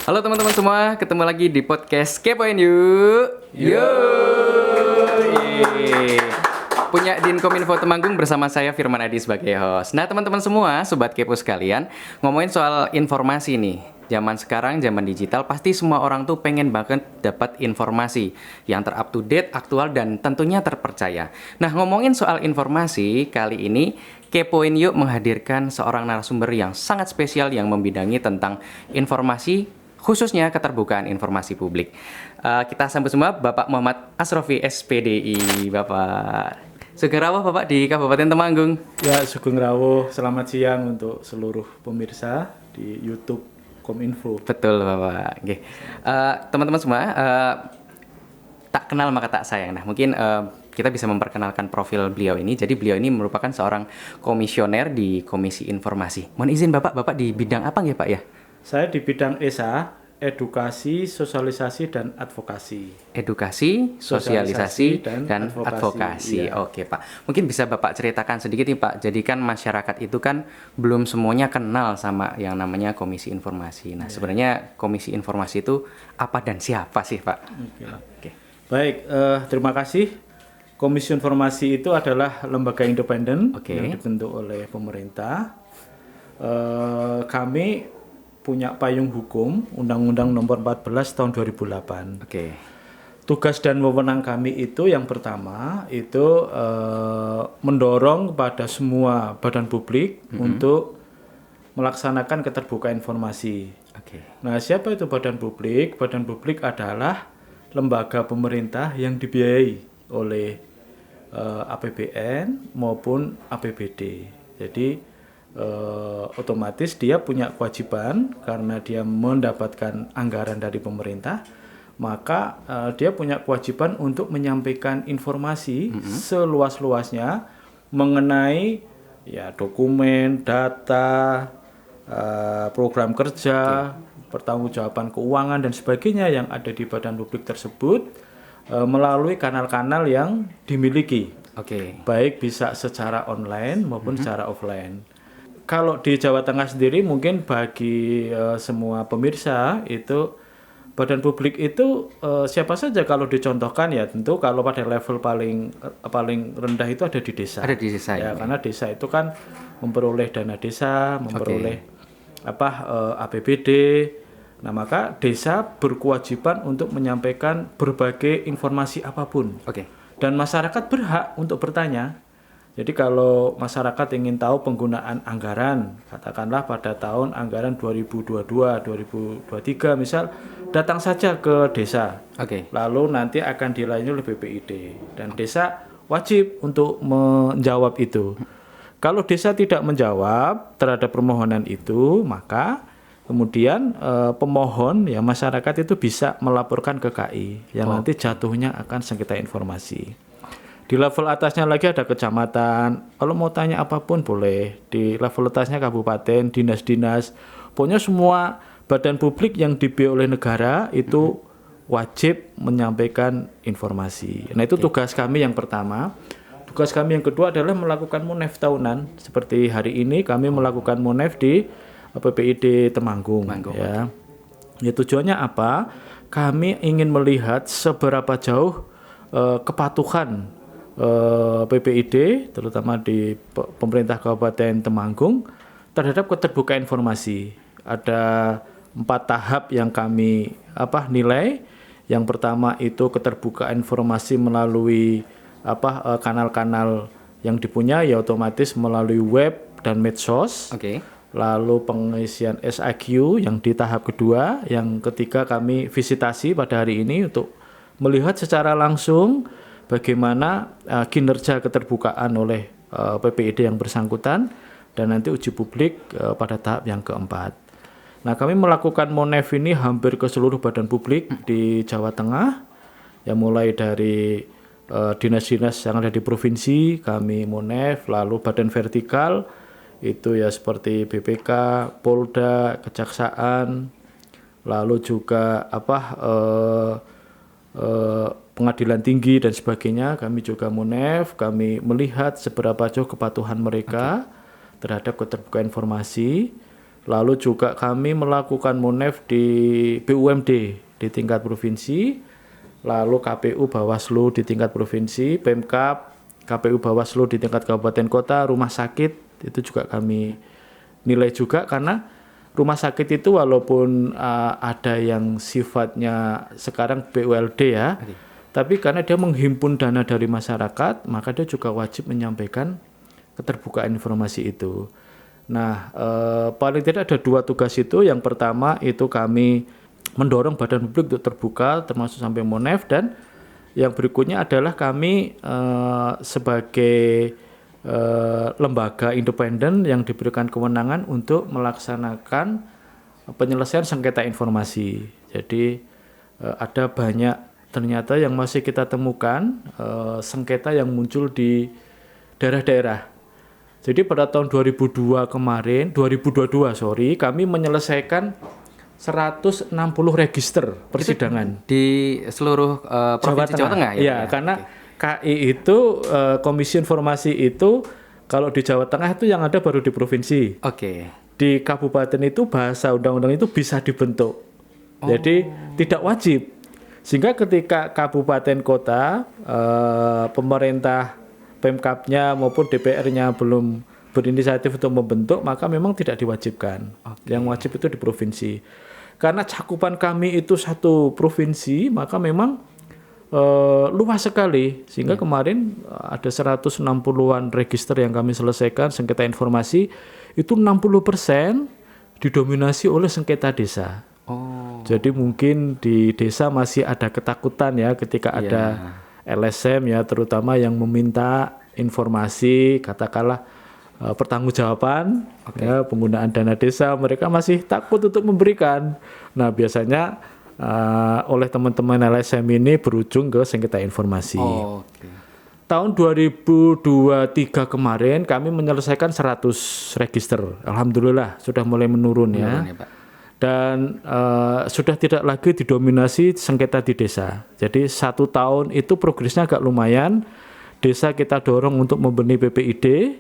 Halo teman-teman semua, ketemu lagi di podcast Kepoin Yuk. Punya Dinkominfo Temanggung bersama saya Firman Adi sebagai host. Nah teman-teman semua, sobat kepo sekalian, ngomongin soal informasi nih. Zaman sekarang, zaman digital, pasti semua orang tuh pengen banget dapat informasi yang terup to date, aktual, dan tentunya terpercaya. Nah ngomongin soal informasi, kali ini Kepoin Yuk menghadirkan seorang narasumber yang sangat spesial yang membidangi tentang informasi, khususnya keterbukaan informasi publik. Kita sambut semua Bapak Muhammad Asrofi SPDI. Bapak Sugeng Rawuh Bapak di Kabupaten Temanggung. Ya, Sugeng Rawuh. Selamat siang untuk seluruh pemirsa di YouTube Kominfo. Betul Bapak. Oke. Teman-teman semua, tak kenal maka tak sayang. Nah, mungkin kita bisa memperkenalkan profil beliau ini. Jadi beliau ini merupakan seorang komisioner di Komisi Informasi. Mohon izin Bapak di bidang apa ya Pak ya? Saya di bidang ESA, Edukasi, Sosialisasi, dan Advokasi. Edukasi, sosialisasi, dan advokasi. Iya. Oke Pak, mungkin bisa Bapak ceritakan sedikit nih Pak. Jadi kan masyarakat itu kan belum semuanya kenal sama yang namanya Komisi Informasi. Nah sebenarnya Komisi Informasi itu apa dan siapa sih Pak? Oke. Baik, terima kasih. Komisi Informasi itu adalah lembaga independen yang dibentuk oleh pemerintah. Kami punya payung hukum Undang-Undang Nomor 14 Tahun 2008. Oke. Tugas dan wewenang kami itu yang pertama itu mendorong kepada semua badan publik untuk melaksanakan keterbukaan informasi. Oke. Nah, siapa itu badan publik? Badan publik adalah lembaga pemerintah yang dibiayai oleh APBN maupun APBD. Jadi otomatis dia punya kewajiban karena dia mendapatkan anggaran dari pemerintah, maka dia punya kewajiban untuk menyampaikan informasi seluas-luasnya mengenai ya dokumen, data, program kerja, pertanggungjawaban keuangan dan sebagainya yang ada di badan publik tersebut melalui kanal-kanal yang dimiliki. Baik bisa secara online maupun secara offline. Kalau di Jawa Tengah sendiri mungkin bagi semua pemirsa itu badan publik itu siapa saja kalau dicontohkan ya tentu kalau pada level paling rendah itu ada di desa. Ada di desa ya. Karena desa itu kan memperoleh dana desa, memperoleh APBD. Nah, maka desa berkewajiban untuk menyampaikan berbagai informasi apapun. Dan masyarakat berhak untuk bertanya. Jadi kalau masyarakat ingin tahu penggunaan anggaran, katakanlah pada tahun anggaran 2022, 2023 misal, datang saja ke desa. Lalu nanti akan dilayani oleh BPID dan desa wajib untuk menjawab itu. Kalau desa tidak menjawab terhadap permohonan itu, maka kemudian pemohon ya masyarakat itu bisa melaporkan ke KI yang nanti jatuhnya akan sengketa informasi. Di level atasnya lagi ada kecamatan. Kalau mau tanya apapun boleh. Di level atasnya kabupaten, dinas-dinas. Pokoknya semua badan publik yang dibiayai oleh negara itu wajib menyampaikan informasi. Nah itu tugas kami yang pertama. Tugas kami yang kedua adalah melakukan Monef tahunan. Seperti hari ini kami melakukan Monef di PPID Temanggung. Ya. Ya tujuannya apa? Kami ingin melihat seberapa jauh kepatuhan PPID terutama di pemerintah Kabupaten Temanggung terhadap keterbukaan informasi. Ada 4 tahap yang kami nilai. Yang pertama itu keterbukaan informasi melalui kanal-kanal yang dipunyai ya otomatis melalui web dan medsos. Lalu pengisian SAQ yang di tahap kedua, yang ketiga kami visitasi pada hari ini untuk melihat secara langsung bagaimana kinerja keterbukaan oleh PPID yang bersangkutan dan nanti uji publik pada tahap yang keempat. Nah, kami melakukan Monef ini hampir ke seluruh badan publik di Jawa Tengah, yang mulai dari dinas-dinas yang ada di provinsi kami Monef, lalu badan vertikal itu ya seperti BPK, Polda, Kejaksaan, lalu juga pengadilan tinggi dan sebagainya. Kami juga Monef, kami melihat seberapa jauh kepatuhan mereka terhadap keterbukaan informasi. Lalu juga kami melakukan Monef di BUMD di tingkat provinsi, lalu KPU Bawaslu di tingkat provinsi, Pemkab, KPU Bawaslu di tingkat kabupaten kota, rumah sakit itu juga kami nilai juga, karena rumah sakit itu walaupun ada yang sifatnya sekarang BULD ya, tapi karena dia menghimpun dana dari masyarakat, maka dia juga wajib menyampaikan keterbukaan informasi itu. Nah, paling tidak ada 2 tugas itu. Yang pertama itu kami mendorong badan publik untuk terbuka, termasuk sampai Monef, dan yang berikutnya adalah kami sebagai lembaga independen yang diberikan kewenangan untuk melaksanakan penyelesaian sengketa informasi. Jadi ada banyak ternyata yang masih kita temukan sengketa yang muncul di daerah-daerah. Jadi pada tahun 2022 kami menyelesaikan 160 register persidangan di seluruh provinsi Jawa Tengah ya? Ya, karena KI itu Komisi Informasi itu kalau di Jawa Tengah itu yang ada baru di provinsi. Di kabupaten itu bahasa undang-undang itu bisa dibentuk. Jadi tidak wajib. Sehingga ketika kabupaten kota pemerintah Pemkabnya maupun DPR-nya belum berinisiatif untuk membentuk, maka memang tidak diwajibkan. Yang wajib itu di provinsi. Karena cakupan kami itu satu provinsi, maka memang luas sekali. Sehingga kemarin ada 160-an register yang kami selesaikan sengketa informasi, itu 60% didominasi oleh sengketa desa. Jadi mungkin di desa masih ada ketakutan ya ketika ada LSM ya, terutama yang meminta informasi, katakanlah pertanggungjawaban ya, penggunaan dana desa, mereka masih takut untuk memberikan. Nah, biasanya oleh teman-teman LSM ini berujung ke sengketa informasi. Tahun 2023 kemarin kami menyelesaikan 100 register. Alhamdulillah sudah mulai menurun ya. Pak. Dan sudah tidak lagi didominasi sengketa di desa. Jadi 1 tahun itu progresnya agak lumayan. Desa kita dorong untuk membenahi PPID,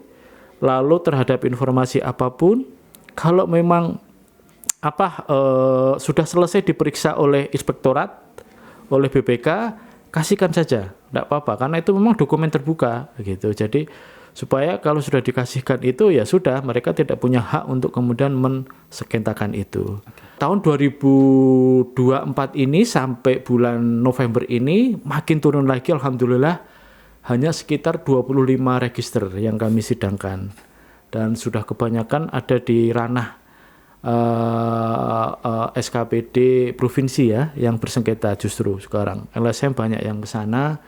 lalu terhadap informasi apapun, kalau memang sudah selesai diperiksa oleh inspektorat, oleh BPK, kasihkan saja, tidak apa-apa, karena itu memang dokumen terbuka gitu. Jadi supaya kalau sudah dikasihkan itu ya sudah, mereka tidak punya hak untuk kemudian mensengketakan itu. Tahun 2024 ini sampai bulan November ini makin turun lagi, alhamdulillah hanya sekitar 25 register yang kami sidangkan, dan sudah kebanyakan ada di ranah SKPD provinsi ya yang bersengketa. Justru sekarang LSM banyak yang ke sana.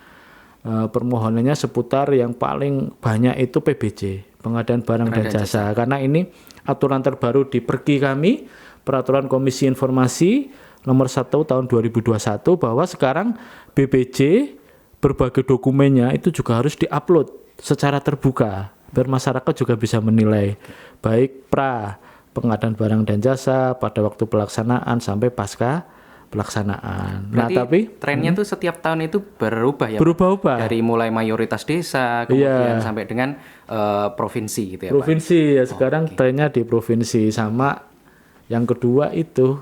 Permohonannya seputar yang paling banyak itu PBJ, pengadaan barang dan jasa. Karena ini aturan terbaru di Perki kami, Peraturan Komisi Informasi nomor 1 tahun 2021, bahwa sekarang BPJ berbagai dokumennya itu juga harus diupload secara terbuka biar masyarakat juga bisa menilai, baik pengadaan barang dan jasa pada waktu pelaksanaan sampai pasca pelaksanaan. Berarti tapi trennya tuh setiap tahun itu berubah ya? Berubah-ubah. Dari mulai mayoritas desa, kemudian sampai dengan provinsi gitu ya Provinsi Pak? Ya sekarang trennya di provinsi. Sama yang kedua itu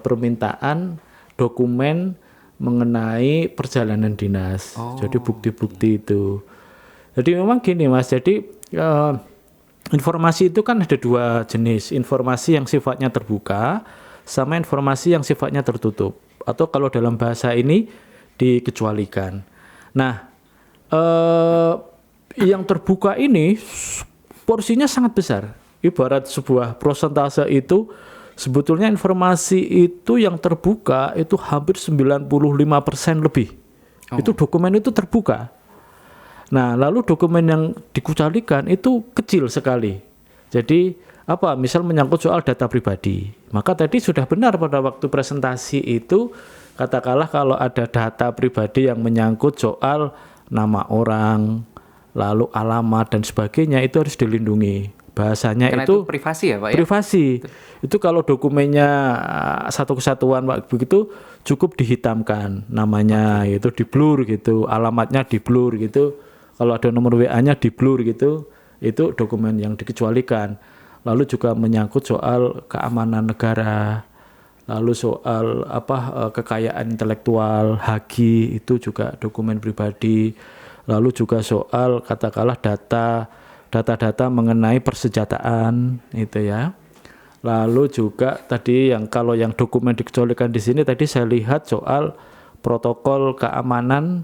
permintaan dokumen mengenai perjalanan dinas. Jadi bukti-bukti itu. Jadi memang gini Mas, jadi informasi itu kan ada 2 jenis. Informasi yang sifatnya terbuka, sama informasi yang sifatnya tertutup, atau kalau dalam bahasa ini dikecualikan. Nah, yang terbuka ini porsinya sangat besar. Ibarat sebuah prosentase itu, sebetulnya informasi itu yang terbuka itu hampir 95% lebih. Itu dokumen itu terbuka. Nah, lalu dokumen yang dikecualikan itu kecil sekali. Jadi misal menyangkut soal data pribadi, maka tadi sudah benar pada waktu presentasi itu, katakanlah kalau ada data pribadi yang menyangkut soal nama orang, lalu alamat dan sebagainya, itu harus dilindungi. Bahasanya karena itu privasi ya Pak ya? Privasi. Itu kalau dokumennya satu kesatuan Pak, begitu cukup dihitamkan namanya, itu di blur gitu, alamatnya di blur gitu, kalau ada nomor WA-nya di blur gitu, itu dokumen yang dikecualikan. lalu juga menyangkut soal keamanan negara, lalu soal kekayaan intelektual, Haki itu juga dokumen pribadi, lalu juga soal katakanlah data-data mengenai persenjataan itu ya. Lalu juga tadi kalau yang dokumen dikecualikan di sini tadi saya lihat soal protokol keamanan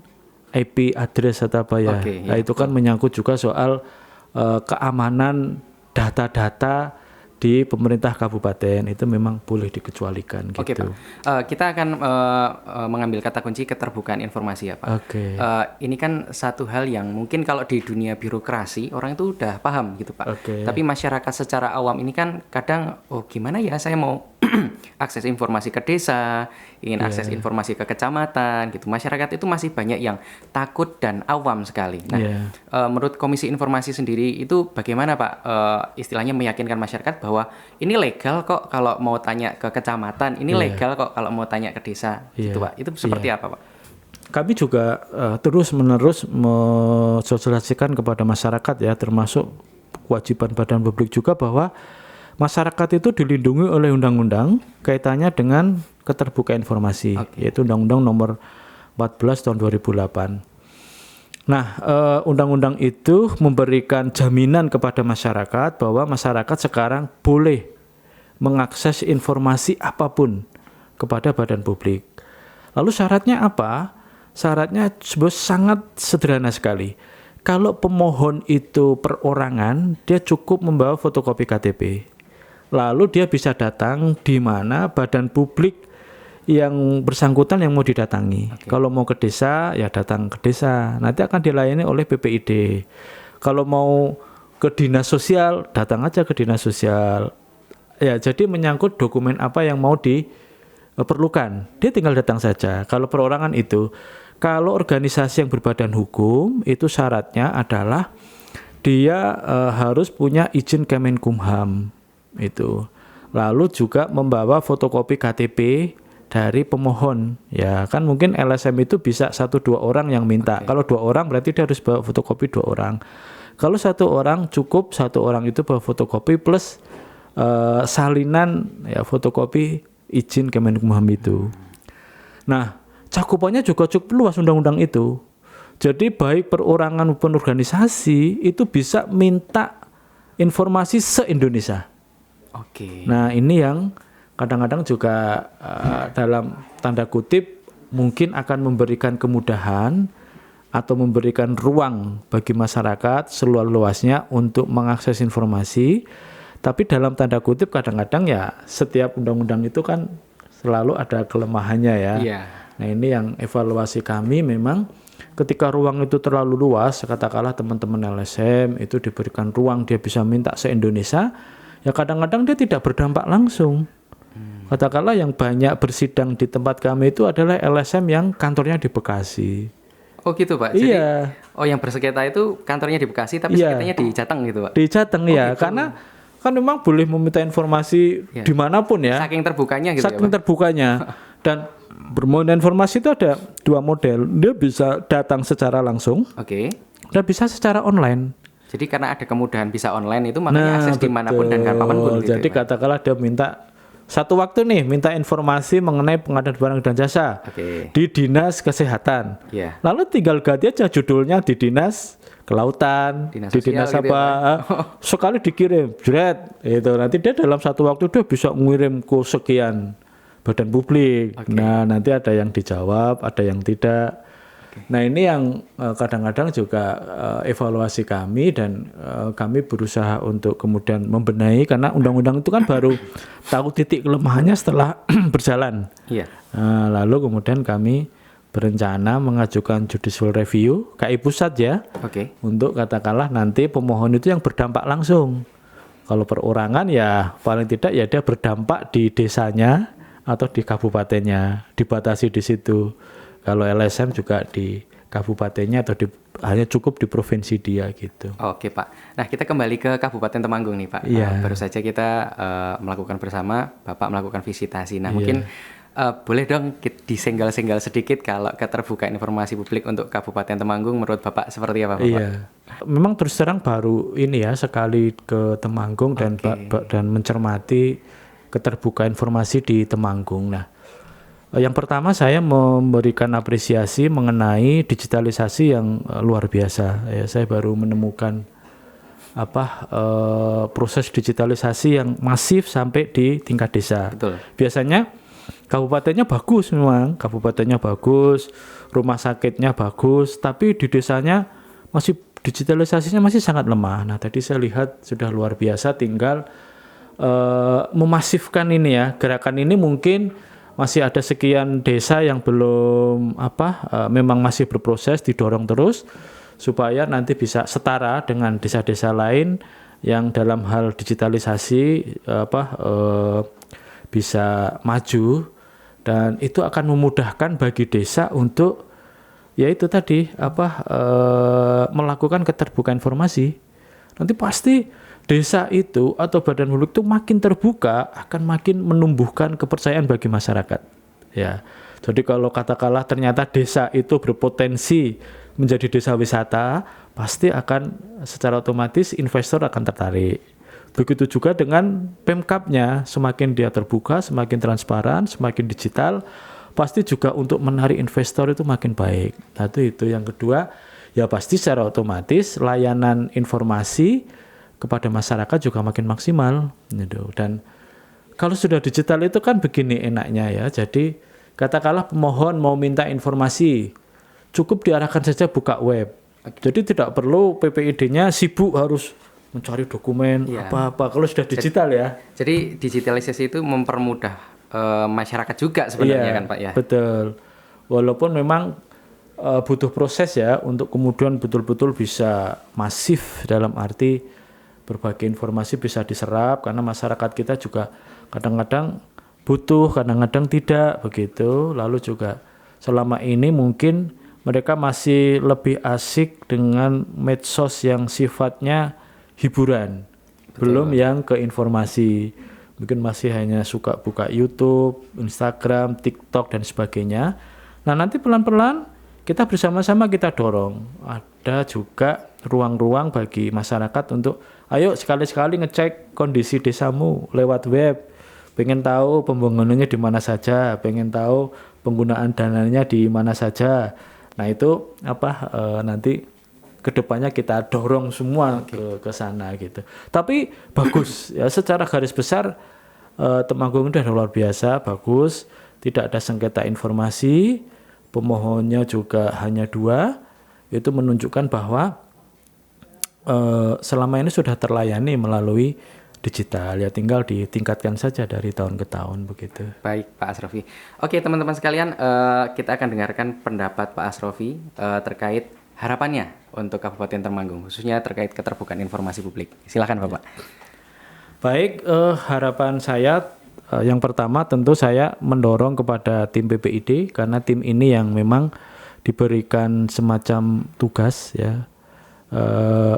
IP address atau apa ya. Nah, itu kan menyangkut juga soal keamanan data-data di pemerintah kabupaten, itu memang boleh dikecualikan gitu. Oke, Pak. Kita akan mengambil kata kunci keterbukaan informasi ya, Pak. Oke. Ini kan satu hal yang mungkin kalau di dunia birokrasi orang itu udah paham gitu, Pak. Oke. Tapi masyarakat secara awam ini kan kadang gimana ya saya mau akses informasi ke desa, ingin akses informasi ke kecamatan gitu. Masyarakat itu masih banyak yang takut dan awam sekali. Nah, menurut Komisi Informasi sendiri itu bagaimana, Pak? Istilahnya meyakinkan masyarakat bahwa ini legal kok kalau mau tanya ke kecamatan, ini legal kok kalau mau tanya ke desa gitu, Pak. Itu seperti apa, Pak? Kami juga terus-menerus mensosialisasikan kepada masyarakat ya, termasuk kewajiban Badan Publik juga bahwa masyarakat itu dilindungi oleh undang-undang kaitannya dengan keterbukaan informasi, yaitu Undang-Undang Nomor 14 tahun 2008. Nah, undang-undang itu memberikan jaminan kepada masyarakat bahwa masyarakat sekarang boleh mengakses informasi apapun kepada badan publik. Lalu syaratnya apa? Syaratnya sangat sederhana sekali. Kalau pemohon itu perorangan, dia cukup membawa fotokopi KTP. Lalu dia bisa datang di mana badan publik yang bersangkutan yang mau didatangi. Kalau mau ke desa, ya datang ke desa. Nanti akan dilayani oleh BPID. Kalau mau ke dinas sosial, datang aja ke dinas sosial. Ya, jadi menyangkut dokumen apa yang mau diperlukan. Dia tinggal datang saja. Kalau perorangan itu, kalau organisasi yang berbadan hukum, itu syaratnya adalah dia harus punya izin Kemenkumham. Itu lalu juga membawa fotokopi KTP dari pemohon ya, kan mungkin LSM itu bisa 1-2 orang yang minta. Kalau 2 orang berarti dia harus bawa fotokopi 2 orang. Kalau 1 orang cukup 1 orang itu bawa fotokopi plus salinan ya fotokopi izin Kemenkumham itu. Nah, cakupannya juga cukup luas undang-undang itu. Jadi baik perorangan maupun organisasi itu bisa minta informasi se-Indonesia. Nah, ini yang kadang-kadang juga dalam tanda kutip mungkin akan memberikan kemudahan atau memberikan ruang bagi masyarakat seluas-luasnya untuk mengakses informasi. Tapi dalam tanda kutip kadang-kadang ya setiap undang-undang itu kan selalu ada kelemahannya ya. Nah, ini yang evaluasi kami memang ketika ruang itu terlalu luas, katakanlah teman-teman LSM itu diberikan ruang dia bisa minta se-Indonesia. Ya kadang-kadang dia tidak berdampak langsung. Katakanlah yang banyak bersidang di tempat kami itu adalah LSM yang kantornya di Bekasi. Oh gitu, Pak? Jadi, yang bersengketa itu kantornya di Bekasi tapi sengketanya di Jateng gitu, Pak? Di Jateng ya, gitu. Karena kan memang boleh meminta informasi dimanapun ya. Saking terbukanya gitu Saking terbukanya. Dan bermodal informasi itu ada 2 model. Dia bisa datang secara langsung. Dan bisa secara online. Jadi karena ada kemudahan bisa online itu makanya akses dimanapun dan kapanpun gitu. Jadi katakanlah dia minta satu waktu nih minta informasi mengenai pengadaan barang dan jasa di dinas kesehatan. Lalu tinggal ganti aja judulnya di dinas kelautan, di dinas apa, gitu ya, sekali dikirim, jret, itu nanti dia dalam satu waktu dia bisa ngirim ke sekian badan publik. Nah nanti ada yang dijawab, ada yang tidak. Nah ini yang kadang-kadang juga evaluasi kami dan kami berusaha untuk kemudian membenahi karena undang-undang itu kan baru tahu titik kelemahannya setelah berjalan. Nah, lalu kemudian kami berencana mengajukan judicial review KI Pusat ya, untuk katakanlah nanti pemohon itu yang berdampak langsung. Kalau perorangan ya paling tidak ya dia berdampak di desanya atau di kabupatennya, dibatasi di situ. Kalau LSM juga di kabupatennya atau hanya cukup di provinsi dia gitu. Oke, Pak. Nah kita kembali ke Kabupaten Temanggung nih, Pak. Baru saja kita melakukan bersama, Bapak melakukan visitasi. Nah mungkin boleh dong disenggol-senggol sedikit kalau keterbukaan informasi publik untuk Kabupaten Temanggung menurut Bapak seperti apa Bapak? Iya. Memang terus terang baru ini ya sekali ke Temanggung dan dan mencermati keterbukaan informasi di Temanggung. Nah, yang pertama saya memberikan apresiasi mengenai digitalisasi yang luar biasa. Ya, saya baru menemukan proses digitalisasi yang masif sampai di tingkat desa. Betul. Biasanya kabupatennya bagus memang, kabupatennya bagus, rumah sakitnya bagus, tapi di desanya masih digitalisasinya masih sangat lemah. Nah, tadi saya lihat sudah luar biasa, tinggal memasifkan ini ya. Gerakan ini mungkin masih ada sekian desa yang belum memang masih berproses, didorong terus supaya nanti bisa setara dengan desa-desa lain yang dalam hal digitalisasi bisa maju, dan itu akan memudahkan bagi desa untuk yaitu tadi melakukan keterbukaan informasi. Nanti pasti desa itu atau badan publik itu makin terbuka akan makin menumbuhkan kepercayaan bagi masyarakat. Ya. Jadi kalau katakanlah ternyata desa itu berpotensi menjadi desa wisata, pasti akan secara otomatis investor akan tertarik. Begitu juga dengan Pemkabnya, semakin dia terbuka, semakin transparan, semakin digital, pasti juga untuk menarik investor itu makin baik. Nah, itu yang kedua, ya pasti secara otomatis layanan informasi kepada masyarakat juga makin maksimal gitu. Dan kalau sudah digital itu kan begini enaknya ya. Jadi katakanlah pemohon mau minta informasi, cukup diarahkan saja buka web. Jadi tidak perlu PPID-nya sibuk harus mencari dokumen apa-apa kalau sudah digital ya. Jadi digitalisasi itu mempermudah masyarakat juga sebenarnya kan Pak ya. Betul. Walaupun memang butuh proses ya untuk kemudian betul-betul bisa masif, dalam arti berbagai informasi bisa diserap, karena masyarakat kita juga kadang-kadang butuh, kadang-kadang tidak begitu. Lalu juga selama ini mungkin mereka masih lebih asik dengan medsos yang sifatnya hiburan. Betul. Belum yang ke informasi. Mungkin masih hanya suka buka YouTube, Instagram, TikTok dan sebagainya. Nah, nanti pelan-pelan kita bersama-sama kita dorong. Ada juga ruang-ruang bagi masyarakat untuk ayo sekali-sekali ngecek kondisi desamu lewat web. Pengen tahu pembangunannya di mana saja, pengen tahu penggunaan dananya di mana saja. Nah, itu nanti kedepannya kita dorong semua ke sana gitu. Tapi bagus ya, secara garis besar Temanggung udah luar biasa, bagus, tidak ada sengketa informasi, pemohonnya juga hanya 2, itu menunjukkan bahwa selama ini sudah terlayani melalui digital, ya tinggal ditingkatkan saja dari tahun ke tahun begitu. Baik Pak Asrofi. Oke teman-teman sekalian, kita akan dengarkan pendapat Pak Asrofi terkait harapannya untuk Kabupaten Temanggung, khususnya terkait keterbukaan informasi publik. Silakan Bapak. Baik, harapan saya yang pertama tentu saya mendorong kepada tim PPID, karena tim ini yang memang diberikan semacam tugas ya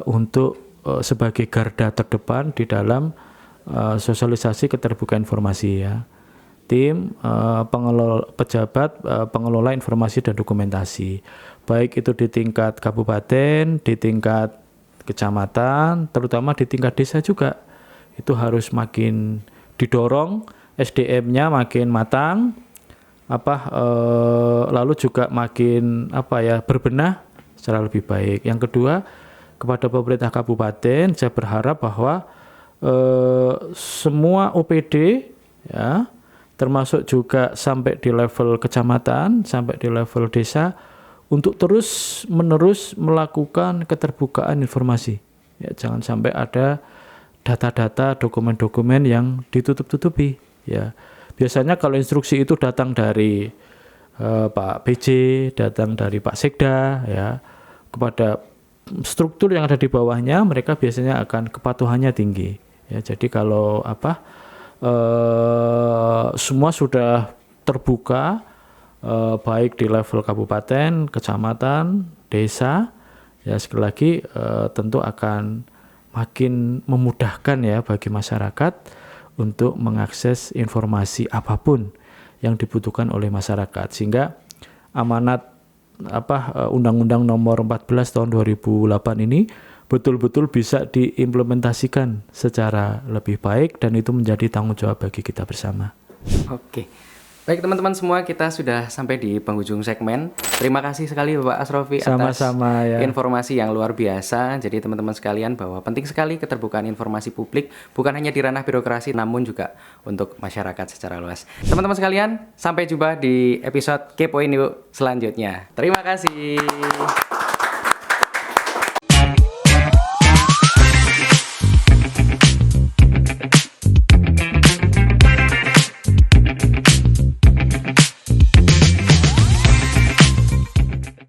untuk sebagai garda terdepan di dalam sosialisasi keterbukaan informasi ya. Tim pejabat pengelola informasi dan dokumentasi, baik itu di tingkat kabupaten, di tingkat kecamatan, terutama di tingkat desa juga. Itu harus makin didorong, SDM-nya makin matang, lalu juga makin berbenah secara lebih baik. Yang kedua, kepada pemerintah kabupaten saya berharap bahwa semua OPD ya, termasuk juga sampai di level kecamatan, sampai di level desa, untuk terus menerus melakukan keterbukaan informasi. Ya, jangan sampai ada data-data, dokumen-dokumen yang ditutup-tutupi. Ya, biasanya kalau instruksi itu datang dari Pak PJ, datang dari Pak Sekda, ya, kepada struktur yang ada di bawahnya, mereka biasanya akan kepatuhannya tinggi. Ya, jadi kalau semua sudah terbuka, baik di level kabupaten, kecamatan, desa, ya sekali lagi tentu akan makin memudahkan ya bagi masyarakat untuk mengakses informasi apapun yang dibutuhkan oleh masyarakat. Sehingga amanat Undang-Undang Nomor 14 tahun 2008 ini betul-betul bisa diimplementasikan secara lebih baik dan itu menjadi tanggung jawab bagi kita bersama. Oke. Baik teman-teman semua, kita sudah sampai di penghujung segmen. Terima kasih sekali Bapak Asrofi atas Sama-sama, ya. informasi yang luar biasa. Jadi teman-teman sekalian, bahwa penting sekali keterbukaan informasi publik, bukan hanya di ranah birokrasi namun juga untuk masyarakat secara luas. Teman-teman sekalian, sampai jumpa di episode Kepoin Yuk selanjutnya. Terima kasih.